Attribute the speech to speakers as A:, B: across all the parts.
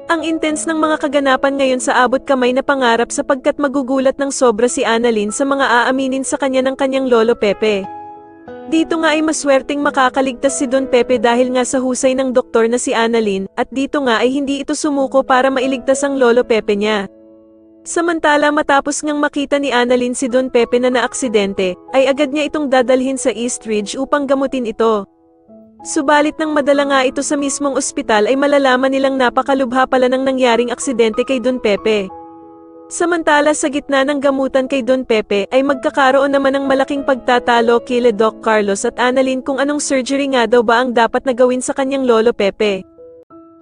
A: Ang intense ng mga kaganapan ngayon sa abot kamay na pangarap sapagkat magugulat ng sobra si Annalyn sa mga aaminin sa kanya ng kanyang lolo Pepe. Dito nga ay maswerteng makakaligtas si Don Pepe dahil nga sa husay ng doktor na si Annalyn, at dito nga ay hindi ito sumuko para mailigtas ang lolo Pepe niya. Samantala matapos ngang makita ni Annalyn si Don Pepe na naaksidente, ay agad niya itong dadalhin sa East Ridge upang gamutin ito. Subalit nang madala nga ito sa mismong ospital ay malalaman nilang napakalubha pala ng nangyaring aksidente kay Don Pepe. Samantala sa gitna ng gamutan kay Don Pepe ay magkakaroon naman ng malaking pagtatalo kila Doc Carlos at Annalyn kung anong surgery nga daw ba ang dapat na gawin sa kanyang lolo Pepe.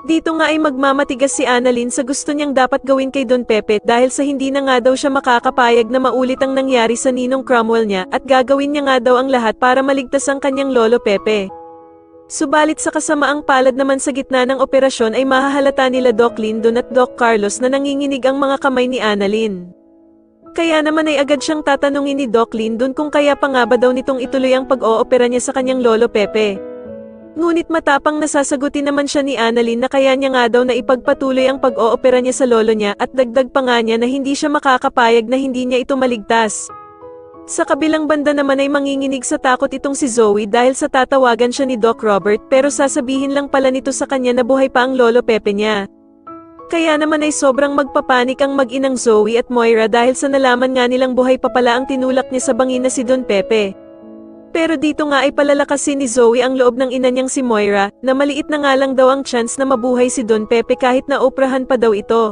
A: Dito nga ay magmamatigas si Annalyn sa gusto niyang dapat gawin kay Don Pepe dahil sa hindi na nga daw siya makakapayag na maulit ang nangyari sa ninong Cromwell niya at gagawin niya nga daw ang lahat para maligtas ang kanyang lolo Pepe. Subalit sa kasamaang palad naman sa gitna ng operasyon ay mahahalata nila Doc Lyndon at Doc Carlos na nanginginig ang mga kamay ni Annalyn. Kaya naman ay agad siyang tatanungin ni Doc Lyndon kung kaya pa nga ba daw nitong ituloy ang pag-oopera niya sa kanyang lolo Pepe. Ngunit matapang nasasagutin naman siya ni Annalyn na kaya niya nga daw na ipagpatuloy ang pag-oopera niya sa lolo niya at dagdag pa nga niya na hindi siya makakapayag na hindi niya ito maligtas. Sa kabilang banda naman ay manginginig sa takot itong si Zoe dahil sa tatawagan siya ni Doc Robert pero sasabihin lang pala nito sa kanya na buhay pa ang lolo Pepe niya. Kaya naman ay sobrang magpapanik ang mag-inang Zoe at Moira dahil sa nalaman nga nilang buhay pa pala ang tinulak niya sa bangin na si Don Pepe. Pero dito nga ay palalakasin ni Zoe ang loob ng ina niyang si Moira na maliit na nga lang daw ang chance na mabuhay si Don Pepe kahit na operahan pa daw ito.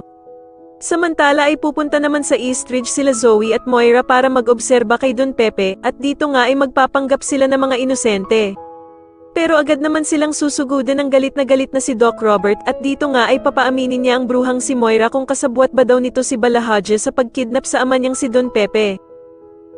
A: Samantala ay pupunta naman sa East Ridge sila Zoe at Moira para mag-obserba kay Don Pepe at dito nga ay magpapanggap sila ng mga inosente. Pero agad naman silang susugudan ng galit na si Doc Robert at dito nga ay papaaminin niya ang bruhang si Moira kung kasabwat ba daw nito si Balahaje sa pagkidnap sa ama niyang si Don Pepe.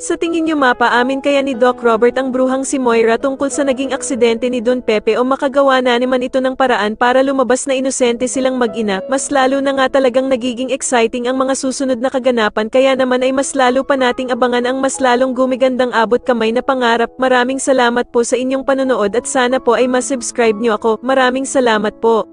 A: Sa tingin niyo mapaamin kaya ni Doc Robert ang bruhang si Moira tungkol sa naging aksidente ni Don Pepe o makagawa na naman ito ng paraan para lumabas na inosente silang mag-ina? Mas lalo na nga talagang nagiging exciting ang mga susunod na kaganapan kaya naman ay mas lalo pa nating abangan ang mas lalong gumigandang abot kamay na pangarap. Maraming salamat po sa inyong panonood at sana po ay masubscribe niyo ako. Maraming salamat po.